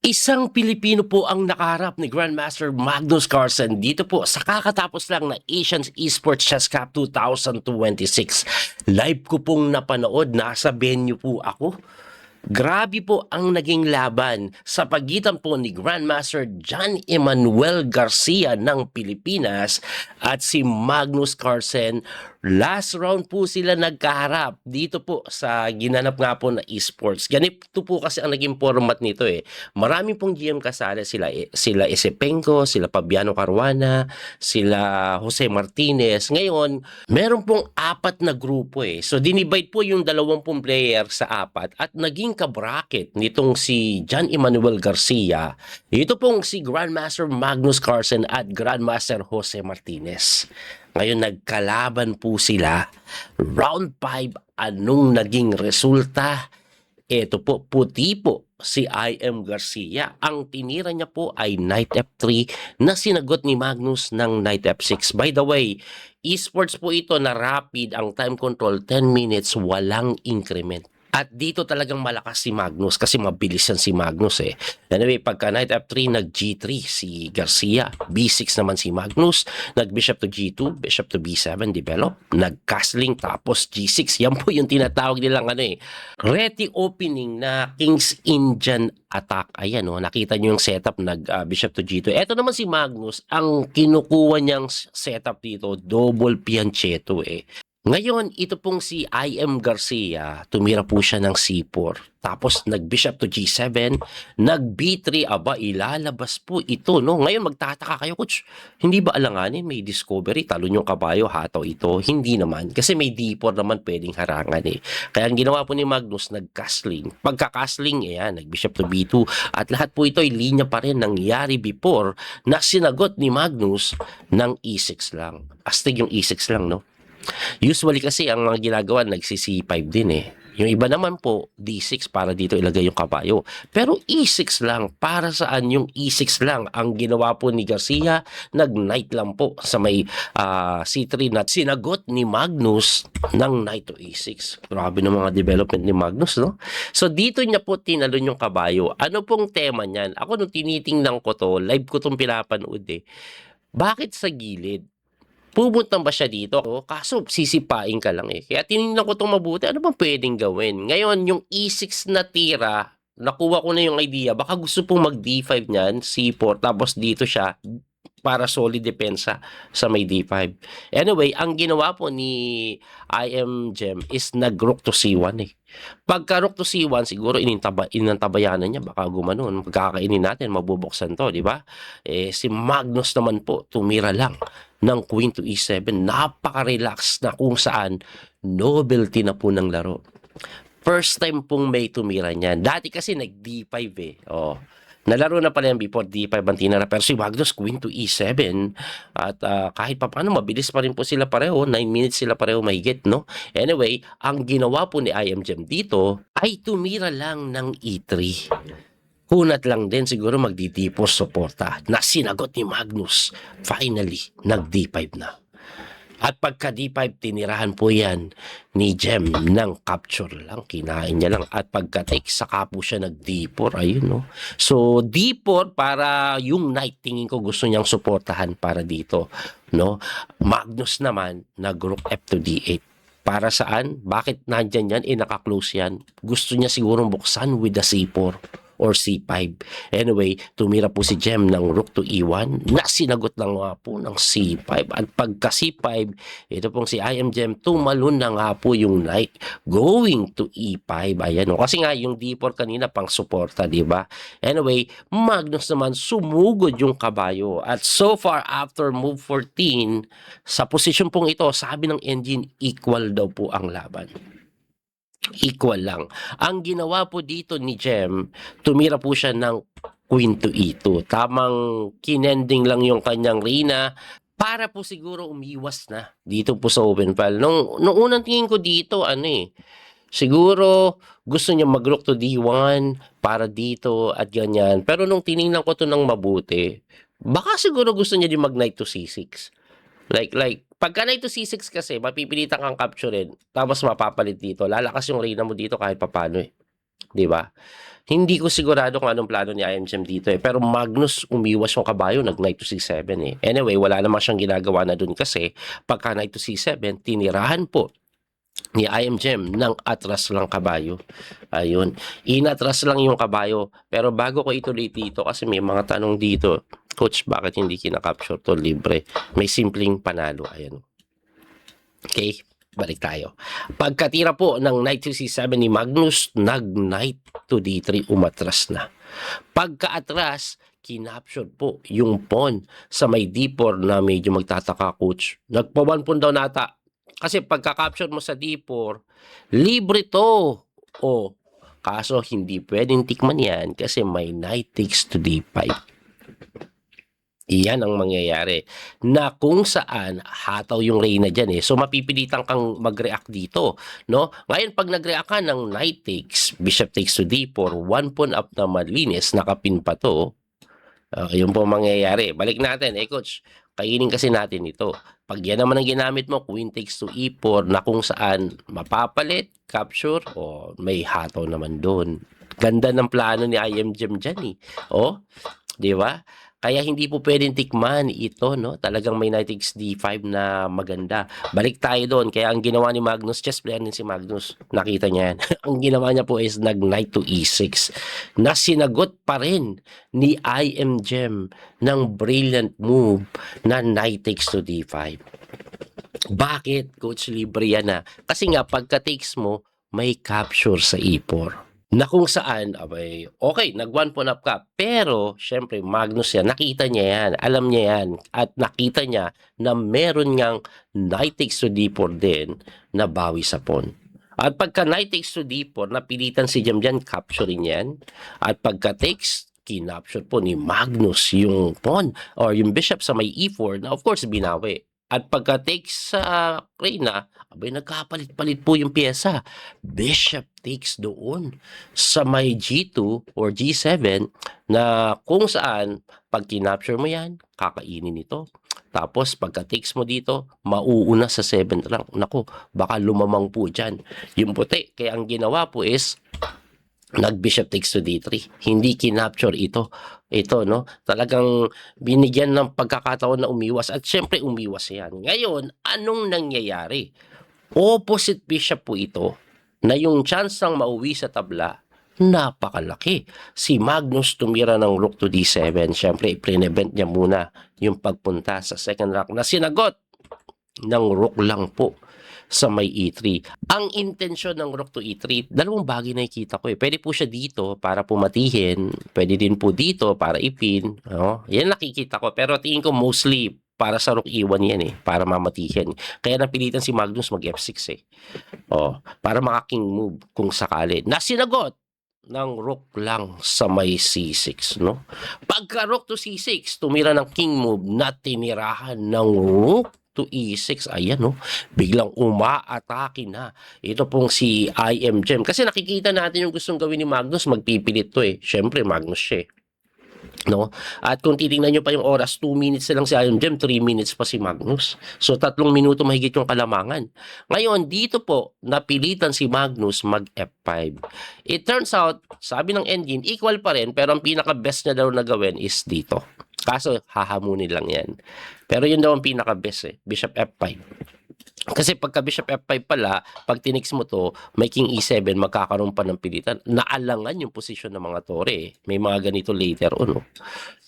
Isang Pilipino po ang nakaharap ni Grandmaster Magnus Carlsen dito po sa kakatapos lang na Asian Esports Chess Cup 2026. Live ko pong napanood, nasa venue po ako. Grabe po ang naging laban sa pagitan po ni Grandmaster John Emmanuel Garcia ng Pilipinas at si Magnus Carlsen. Last round po sila nagkaharap dito po sa ginanap nga po na esports. Ganito po kasi ang naging format nito eh. Marami pong GM kasali, sila Esepenko, sila Fabiano Caruana, sila Jose Martinez. Ngayon, meron pong apat na grupo eh. So dinivide po yung 20 player sa apat at naging kabracket nitong si John Emmanuel Garcia. Ito pong si Grandmaster Magnus Carlsen at Grandmaster Jose Martinez. Ngayon nagkalaban po sila. Round 5, anong naging resulta? Ito po, puti po si IM Garcia. Ang tinira niya po ay Knight F3 na sinagot ni Magnus ng Knight F6. By the way, esports po ito na rapid, ang time control 10 minutes, walang increment. At dito talagang malakas si Magnus kasi mabilis yan si Magnus eh. Anyway, pagka Knight F3, nag-G3 si Garcia. B6 naman si Magnus. Nag-Bishop to G2, Bishop to B7, develop. Nag-Castling, tapos G6. Yan po yung tinatawag nilang ready opening na King's Indian attack. Ayan nakita nyo yung setup, nag-Bishop to G2. Ito naman si Magnus, ang kinukuha niyang setup dito, double Pianchetto eh. Ngayon, ito pong si IM Garcia, tumira po siya ng C4. Tapos nag-Bishop to G7, nag-B3, aba ilalabas po ito. No? Ngayon magtataka kayo, coach, hindi ba alanganin? May discovery, talon yung kabayo, hataw ito. Hindi naman, kasi may D4 naman pwedeng harangan eh. Kaya ang ginawa po ni Magnus, nag-castling. Pagka-castling, nag-Bishop to B2. At lahat po ito ay linya pa rin nangyari before na sinagot ni Magnus ng E6 lang. Astig yung E6 lang, no? Usually kasi ang mga ginagawa nagsi-C5 din eh. Yung iba naman po D6 para dito ilagay yung kabayo. Pero E6 lang, para saan yung E6 lang? Ang ginawa po ni Garcia, nag-knight lang po sa may C3 na sinagot ni Magnus ng knight to E6. Grabe ng mga development ni Magnus, no? So dito niya po tinalon yung kabayo. Ano pong tema niyan? Ako nung tinitingnan ko to, live ko tong pinapanood eh. Bakit sa gilid? Pupunta ba siya dito? Kaso sisipain ka lang eh. Kaya tinignan ko itong mabuti, ano bang pwedeng gawin? Ngayon, yung E6 na tira, nakuha ko na yung idea. Baka gusto pong mag D5 niyan, C4, tapos dito siya para solid depensa sa may D5. Anyway, ang ginawa po ni IM Gem is nag-rook to C1 eh. Pagka rook to C1, siguro inantabayanan niya, baka gumanon. Pagkakainin natin, mabubuksan to, di ba? Si Magnus naman po, tumira lang ng Queen to E7. Napaka-relax na kung saan novelty na po ng laro. First time pong may tumira niyan. Dati kasi nag-D5 eh. Nalaro na pala yan before D5 ang tinara. Pero si Magnus, Queen to E7. At kahit pa paano, mabilis pa rin po sila pareho. 9 minutes sila pareho mahigit, no? Anyway, ang ginawa po ni IM Gem dito ay tumira lang ng E3. Kunat lang din siguro magdi-D4 suporta na sinagot ni Magnus. Finally, nag-D5 na. At pagka D5, tinirahan po yan ni Gem ng capture lang. Kinain niya lang. At pagka take, saka po siya nag-D4. Ayun, no? So, D4 para yung knight, tingin ko gusto niyang suportahan para dito. No? Magnus naman, nag-rook F to D8. Para saan? Bakit nandyan yan? Naka-close yan. Gusto niya sigurong buksan with the C4 or C5. Anyway, tumira po si Gem ng rook to E1 na sinagot lang nga po ng C5. At pagka C5, ito pong si IM Gem, tumalon na nga po yung knight going to E5. Ayan o. Kasi nga yung D4 kanina pang suporta, di ba? Anyway, Magnus naman sumugod yung kabayo. At so far, after move 14, sa posisyon pong ito, sabi ng engine, equal daw po ang laban. Equal lang. Ang ginawa po dito ni Gem, tumira po siya ng Queen to E2. Tamang kinending lang yung kanyang reyna para po siguro umiwas na dito po sa open file. Nung unang tingin ko dito, siguro gusto niya mag-rook to D1 para dito at ganyan. Pero nung tinignan ko to ng mabuti, baka siguro gusto niya din mag-knight to C6. Like, pagka knight to C6 kasi, mapipilitan kang capturein, tapos mapapalit dito. Lalakas yung reyna mo dito kahit papano eh. 'di ba? Hindi ko sigurado kung anong plano ni IMGM dito eh. Pero Magnus umiwas yung kabayo, nag knight to C7 eh. Anyway, wala naman siyang ginagawa na dun kasi pagka knight to C7, tinirahan po ni IMGM ng atras lang kabayo. Ayun. Inatras lang yung kabayo. Pero bago ko ituloy dito, kasi may mga tanong dito, Coach, bakit hindi kinakapture to libre? May simpleng panalo. Ayan. Okay, balik tayo. Pagkatira po ng knight to C7 ni Magnus, nag-knight to D3, umatras na. Pagkaatras, kinapture po yung pawn sa may D4 na medyo magtataka, Coach. Nagpa-1 pawn daw nata. Kasi pagka-capture mo sa D4, libre to. O, kaso hindi pwedeng tikman yan kasi may knight takes to D5. Iyan ang mangyayari na kung saan hataw yung reyna dyan eh. So mapipilitan kang mag-react dito, no? Ngayon pag nag-react ka ng knight takes, bishop takes to d4, 1 pawn up na malinis, nakapin pa to. Yun po mangyayari. Balik natin, coach, kainin kasi natin ito. Pag yan naman ang ginamit mo, queen takes to e4 na kung saan mapapalit, capture, o may hataw naman doon. Ganda ng plano ni IMGM dyan eh. Di ba? Kaya hindi po pwedeng tikman ito, no? Talagang may knight takes d5 na maganda. Balik tayo doon. Kaya ang ginawa ni Magnus, chess player din si Magnus. Nakita niya yan. Ang ginawa niya po is nag-knight to e6 na sinagot pa rin ni IMGM ng brilliant move na knight takes to d5. Bakit, Coach, libre yan na? Kasi nga, pagka takes mo, may capture sa e4. Na kung saan, abay, okay, nag-1 pawn up ka. Pero, syempre, Magnus yan, nakita niya yan, alam niya yan, at nakita niya na meron niyang knight takes to d4 din na bawi sa pawn. At pagka knight takes to d4, napilitan si Jam dyan, capturing yan. At pagka takes, kinapture po ni Magnus yung pawn or yung bishop sa may e4 na of course binawi. At pagka takes sa reyna, abay nagkapalit-palit po yung pyesa. Bishop takes doon sa may G2 or G7 na kung saan pag kinapture mo yan, kakainin ito. Tapos pagka takes mo dito, mauuna sa 7th rank. Nako, baka lumamang po dyan yung puti. Kaya ang ginawa po is nag-bishop takes to d3. Hindi kinapture ito. Ito, no? Talagang binigyan ng pagkakataon na umiwas. At syempre, umiwas yan. Ngayon, anong nangyayari? Opposite bishop po ito na yung chance ng mauwi sa tabla, napakalaki. Si Magnus tumira ng rook to d7. Syempre, i-prevent niya muna yung pagpunta sa second rank na sinagot ng rook lang po sa may e3. Ang intensyon ng rook to e3, dalawang bagay na nakikita ko eh. Pwede po siya dito para pumatihin, pwede din po dito para ipin. Yan nakikita ko. Pero tingin ko mostly para sa rook e1 yan eh, para mamatihin. Kaya napilitan si Magnus mag f6 eh. Para maka-king move kung sakali. Nasinagot ng rook lang sa may c6, no? Pagka rook to c6, tumira ng king move na tinirahan ng rook to e6, ayan no, biglang umaatake na ito pong si IMGM. Kasi nakikita natin yung gustong gawin ni Magnus, magpipilit to eh. Syempre Magnus siya no? At kung titingnan nyo pa yung oras, 2 minutes na lang si IMGM, 3 minutes pa si Magnus. So 3 minuto mahigit yung kalamangan. Ngayon, dito po, napilitan si Magnus mag F5. It turns out, sabi ng endgame, equal pa rin, pero ang pinaka-best niya daw na gawin is dito. Kaso, hahamunin lang yan. Pero yun daw ang pinaka-best eh, Bishop F5. Kasi pagka Bishop F5 pala, pag tinix mo to, may King E7, magkakaroon pa ng pilitan. Naalangan yung posisyon ng mga tore eh. May mga ganito later on.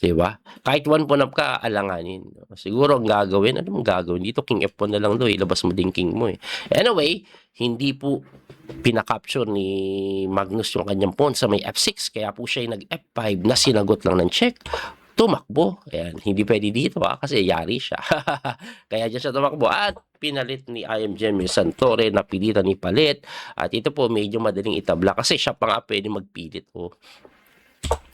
Diba? Kahit 1 pawn up ka, alanganin. Siguro ang gagawin, ano mong gagawin? Dito King F1 na lang do, ilabas mo din King mo eh. Anyway, hindi po pinakapture ni Magnus yung kanyang pawn sa may F6. Kaya po siya nag-F5 na sinagot lang ng check. Tumakbo. Ayan, hindi pwede dito kasi yari siya. Kaya dyan siya tumakbo at pinalit ni IMGM yung Santore, napilitan ni Palit. At ito po medyo madaling itabla kasi siya pa nga pwede magpilit.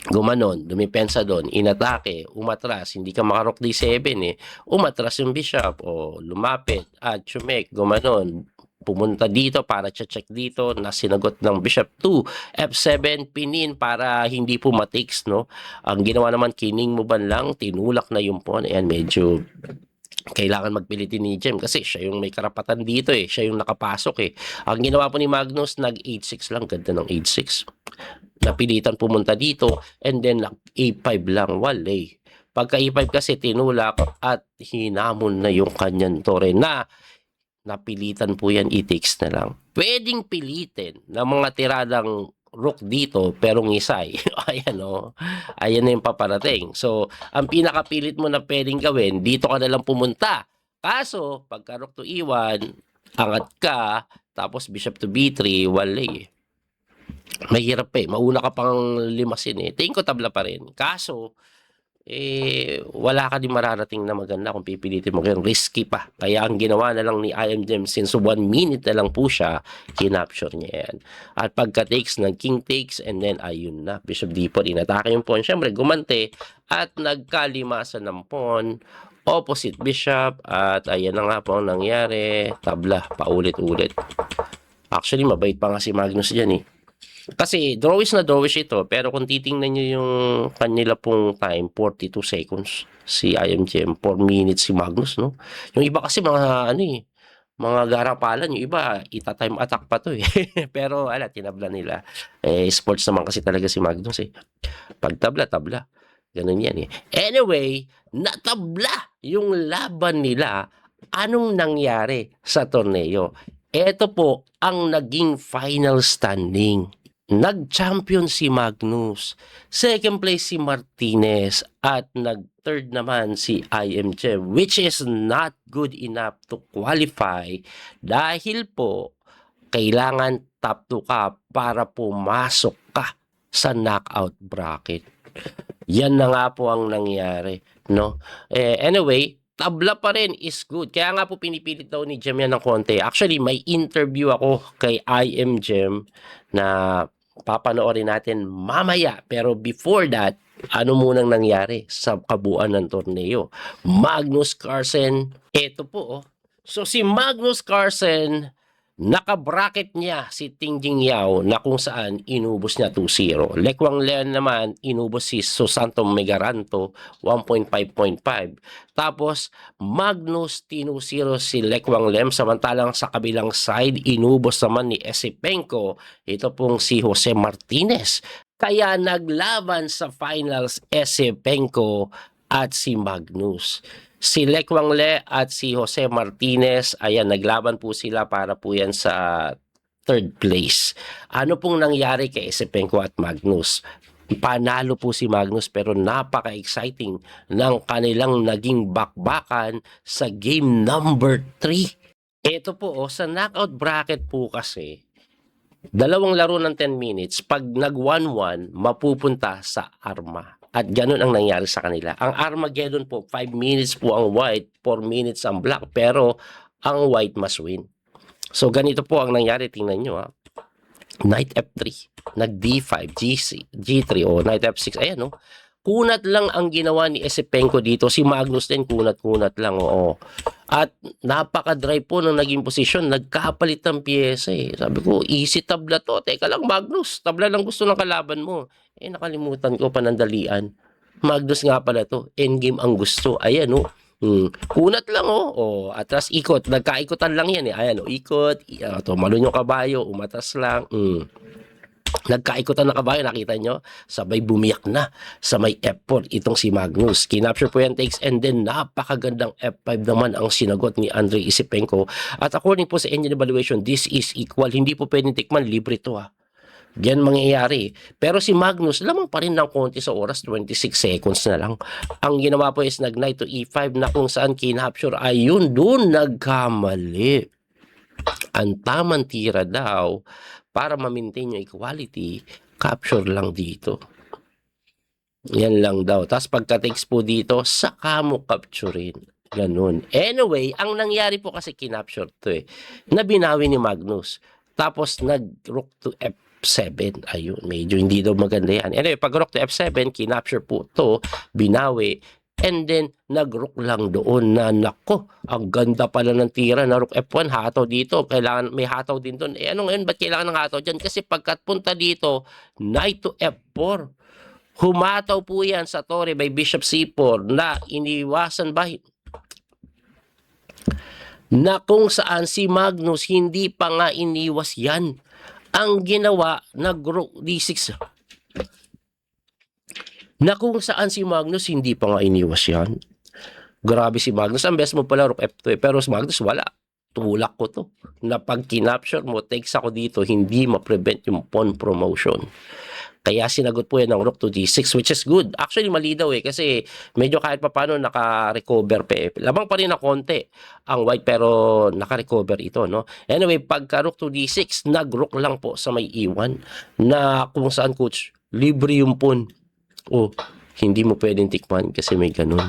Gumanon, dumipensa doon, inatake, umatras, hindi ka maka-rook d7 eh. Umatras yung bishop lumapit at chumek, gumanon. Pumunta dito para check dito na sinagot ng bishop 2 f7 pinin para hindi po matikes no. Ang ginawa naman kining mo ban lang, tinulak na yung pawn. Ayan, medyo kailangan magpilitin ni Jem kasi siya yung may karapatan dito eh. Siya yung nakapasok eh. Ang ginawa po ni Magnus, nag-8-6 lang. Ganda ng 8-6. Napilitan pumunta dito and then nag-A5 lang. Wala eh. Pagka A5 kasi tinulak at hinamon na yung kanyang tore na napilitan po yan, i-takes na lang. Pwedeng pilitin ng mga tiradang rook dito pero ngisay. Ayan o. Ayan na yung paparating. So, ang pinakapilit mo na pwedeng gawin, dito ka na lang pumunta. Kaso, pagka rook to E1, angat ka, tapos bishop to B3, wala eh. Mahirap eh. Mauna ka pang limasin eh. Tingin ko tabla pa rin. Kaso, wala ka din mararating na maganda kung pipilitin mo. Kaya risky pa. Kaya ang ginawa na lang ni IMGem, since 1 minute na lang po siya, kinapture niya yan. At pagka takes ng king takes, and then ayun na, bishop d4, inatake yung pawn. Siyempre, gumante at nagkalimasan ng pawn, opposite bishop, at ayan na nga po ang nangyari. Tabla, paulit-ulit. Actually, mabait pa nga si Magnus dyan eh. Kasi drawish na drawish ito, pero kung titingnan nyo yung kanila pong time, 42 seconds si IMGM, 4 minutes si Magnus, no? Yung iba kasi mga ano eh, mga garapalan, yung iba ita-time attack pa to eh. Pero ala, tinabla nila. Sports naman kasi talaga si Magnus eh. Pag tabla, tabla. Ganun yan eh. Anyway, natabla yung laban nila. Anong nangyari sa torneo? Ito po ang naging final standing. Nag-champion si Magnus, second place si Martinez, at nag-third naman si IMG, which is not good enough to qualify dahil po kailangan top 2 ka para pumasok ka sa knockout bracket. Yan na nga po ang nangyari, no? Anyway, tabla pa rin is good. Kaya nga po pinipilit daw ni Jem yan ng konti. Actually, may interview ako kay IMGem na papanoorin natin mamaya. Pero before that, ano munang nangyari sa kabuuan ng torneo? Magnus Carlsen, eto po oh. So si Magnus Carlsen, naka-bracket niya si Tingjing Yao na kung saan inubos niya 2-0. Lekwang Leon naman, inubos si Susanto Megaranto 1.5.5. Tapos, Magnus tinusiro si Lekwang Lem. Samantalang sa kabilang side, inubos naman ni Esipenko. Ito pong si Jose Martinez. Kaya naglaban sa finals Esipenko at si Magnus. Si Lekwang Le at si Jose Martinez, ayan, naglaban po sila para po yan sa third place. Ano pong nangyari kay Esipenko at Magnus? Panalo po si Magnus pero napaka-exciting ng kanilang naging bakbakan sa game number 3. Ito po, sa knockout bracket po kasi, dalawang laro ng 10 minutes, pag nag 1-1, mapupunta sa arma. At ganun ang nangyari sa kanila. Ang Armageddon po, 5 minutes po ang white, 4 minutes ang black, pero ang white must win. So ganito po ang nangyari, tingnan nyo ha. Knight F3, nag D5, G3, o Knight F6, ayan no. Kunat lang ang ginawa ni Esipenko dito. Si Magnus din, kunat-kunat lang, oo. At napaka-dry po ng naging posisyon. Nagkapalit ng pyesa eh. Sabi ko, easy tabla to. Teka lang, Magnus. Tabla lang gusto ng kalaban mo. Nakalimutan ko, panandalian. Magnus nga pala to. Endgame ang gusto. Ayan, oh. Kunat lang, oh. Atras ikot. Nagkaikotan lang yan eh. Ayan, oh. Ikot. Tumalon yung kabayo. Umatras lang. Nagkaikotan na kabayo, nakita nyo? Sabay bumiyak na sa may F4 itong si Magnus. Kinapture po yan takes and then napakagandang F5 naman ang sinagot ni Andrei Esipenko. At according po sa engine evaluation, this is equal. Hindi po pwedeng tikman, libre to ha. Yan mangyayari. Pero si Magnus, lamang pa rin ng konti sa oras, 26 seconds na lang. Ang ginawa po is nag-knight to E5 na kung saan kinapture, ayun, doon nagkamali. Ang tamang tira daw, para ma-maintain yung equality, capture lang dito. Yan lang daw. Tapos pagka-takes po dito, saka mo capturein. Ganun. Anyway, ang nangyari po kasi kinapture to eh. Nabinawi ni Magnus. Tapos nag-rook to F7. Ayun, medyo hindi daw maganda yan. Anyway, pag rook to F7, kinapture po to, binawi. And then, nag-rook lang doon na, nako, ang ganda pala ng tira na rook F1, hataw dito. Kailangan, may hataw din doon. Ano ngayon, ba't kailangan ng hataw dyan? Kasi pagkat punta dito, knight to F4. Humataw po yan sa tore by Bishop C4 na iniwasan ba? na kung saan si Magnus hindi pa nga iniwas yan. Ang ginawa, nag-rook D6. Na kung saan si Magnus hindi pa nga iniwas yan. Grabe si Magnus. Ang best mo pala rook F2 pero si Magnus wala. Tulak ko to. Na pag kinapture mo, takes ako dito, hindi ma-prevent yung pawn promotion. Kaya sinagot po yan ng rook to D6 which is good. Actually mali daw kasi medyo kahit pa paano naka-recover pa eh. Labang pa rin na konti ang white pero naka-recover ito, no? Anyway, pagka rook to D6, nag-rook lang po sa may E1 na kung saan coach, libre yung pawn. Oh, hindi mo pwedeng tikman kasi may ganun.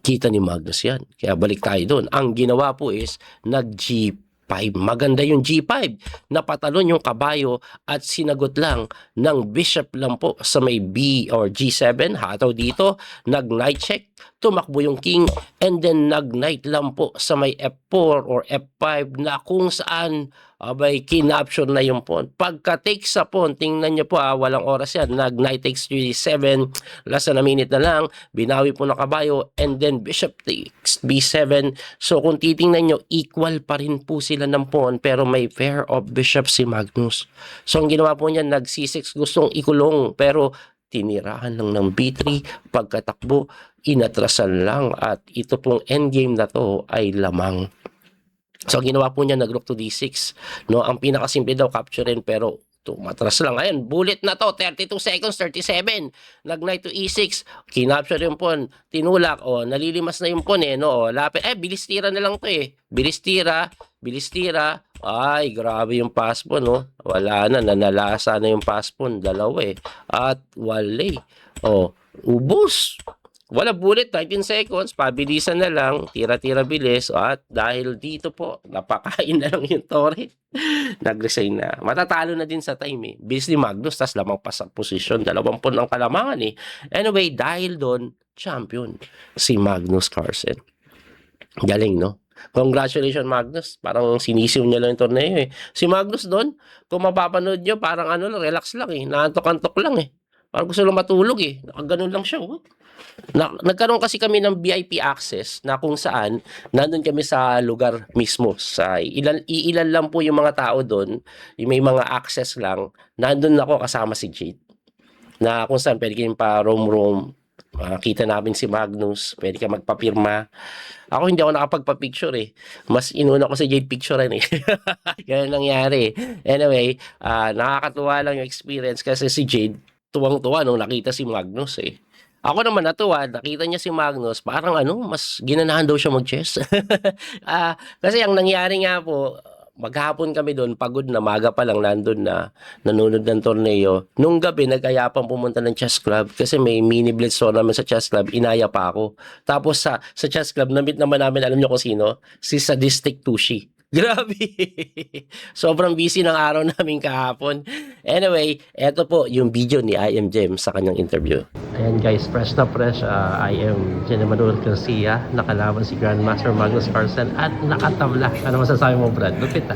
Kita ni Magnus yan. Kaya balik tayo doon. Ang ginawa po is nag-G5. Maganda yung G5. Napatalon yung kabayo at sinagot lang ng bishop lang po sa may B or G7. Hataw dito. Nag-knight check. Tumakbo yung king. And then nag-knight lang po sa may F4 or F5 na kung saan abay kinapture na yung pawn. Pagka-take sa pawn, tingnan nyo po walang oras yan. Nag-knight takes G7. Last na minute na lang. Binawi po ng kabayo. And then bishop takes B7. So kung titingnan nyo, equal pa rin po sila ng pawn pero may pair of bishop si Magnus. So ang ginawa po niya, nag-C6 gustong ikulong pero tinirahan lang ng B3. Pagkatakbo, inatrasan lang at ito pong endgame na to ay lamang. So ginawa po niya nag-rook to D6, no? Ang pinakasimple daw capturein pero matras lang. Ayun, bullet na to, 32 seconds, 37. Nag-knight to E6, kinapture yung pawn, tinulak, nalilimas na yung pawn no? Lapit, bilis tira na lang to bilis tira, ay, grabe yung pass pawn, no? Wala na, nanalasa na yung pass pawn, dalawa at wala ubos. Wala bullet, 19 seconds, pabilisan na lang, tira-tira bilis, at dahil dito po, napakain na lang yung Torre, nag-resign na. Matatalo na din sa time Bilis ni Magnus, tas lamang pa sa posisyon, 20 ang kalamangan Anyway, dahil doon, champion, si Magnus Carlsen. Galing, no? Congratulations, Magnus. Parang sinisiw niya lang yung torneo Si Magnus doon, kung mapapanood nyo, parang relax lang naantok-antok lang Parang gusto lang matulog Nakaganon lang siya nagkaroon kasi kami ng VIP access na kung saan nandun kami sa lugar mismo sa ilan lang po yung mga tao doon, may mga access lang. Nandun ako kasama si Jade na kung saan pwede kayong pa roam makita namin si Magnus, pwede ka magpapirma. Ako hindi ako nakapagpa-picture mas inuna ko si Jade picturean ganyan nangyari. Anyway, nakakatuwa lang yung experience kasi si Jade tuwang-tuwa nung nakita si Magnus Ako naman natuwa, nakita niya si Magnus, parang mas ginanahan daw siya mag-chess. Kasi ang nangyari nga po, maghapon kami doon, pagod na, maga pa lang nandun na, nanonood ng torneo. Nung gabi, nag-ayapang pumunta ng chess club kasi may mini blitz tournament sa chess club, inaya pa ako. Tapos sa chess club, na-meet naman namin, alam niyo kung sino? Si Sadistic Tushi. Grabe. Sobrang busy ng araw namin kahapon. Anyway, eto po yung video ni I Am Jem sa kanyang interview. Ayan guys, fresh na fresh. I am Jem Manuel Garcia. Nakalaban si Grandmaster Magnus Carlsen at nakatabla. Ano masasabi mo, Brad? Lupit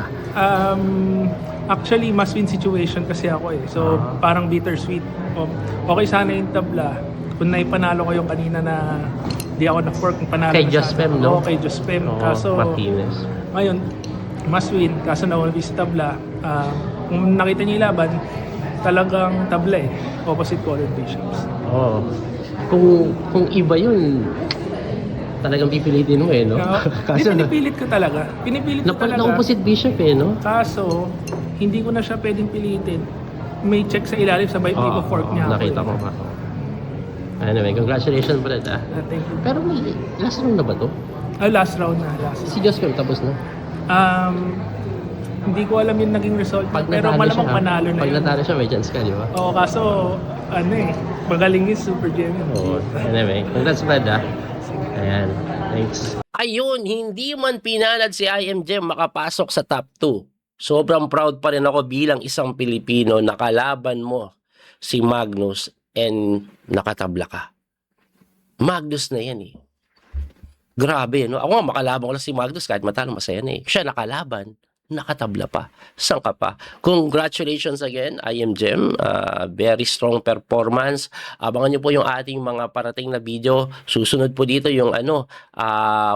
Actually, must-win situation kasi ako So, parang bittersweet. Okay sana yung tabla. Kung naipanalo ko yung kanina na di ako na-fork, panalo kay na Jospem, sana. no? Kay Jospem. Kaso, Martinez. ngayon, must win. Kaso nawala sa tabla. Kung nakita niyo yung laban, talagang tabla Opposite colored bishops. Kung iba yun, talagang pipilitin mo no? Kaso pinipilit ko talaga. Pinipilit ko talaga. Na-opposite bishop no? Kaso, hindi ko na siya pwedeng pilitin. May check sa ilalim, sabay fork niya. Nakita ko nga. Anyway, congratulations, Brad Thank you. Pero may last round na ba to? Last round na. Si Jospem tapos na? Hindi ko alam yung naging result. Pero malamang panalo na Pag natalo siya, may chance ka, di ba? Oo, kaso, magaling yung Super Gem. Anyway, congrats, Brad Ayan, thanks. Ayun, hindi man pinalad si I Am Jem makapasok sa top 2. Sobrang proud pa rin ako bilang isang Pilipino na kalaban mo si Magnus and nakatabla ka. Magnus na yan Grabe, no? Ako nga, makalaban ko lang si Magnus kahit matalo, masaya na Siya nakalaban, nakatabla pa. Saan ka pa? Congratulations again, I Am Jem. Very strong performance. Abangan nyo po yung ating mga parating na video. Susunod po dito yung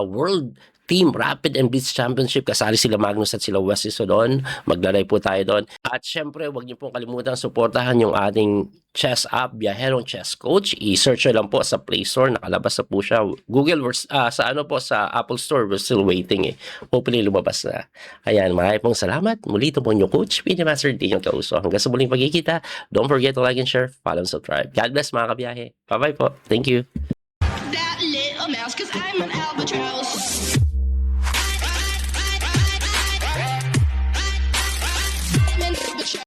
World Team Rapid and Blitz Championship. Kasali sila Magnus at sila Wesley doon. Maglalay po tayo doon. At syempre, huwag niyo pong kalimutan suportahan yung ating chess app, Biyaherong Chess Coach. I-search nyo lang po sa Play Store. Nakalabas na po siya. Google, sa ano po, sa Apple Store, we're still waiting eh. Hopefully, lumabas na. Ayan, maraming pong salamat. Muli ito po yung Coach, Video Master D. Yung Kauso. Hanggang sa muling pagkikita, don't forget to like and share, follow and subscribe. God bless mga kabiyahe. Bye-bye po. Thank you. That little mouse, 'cause I'm an albatross.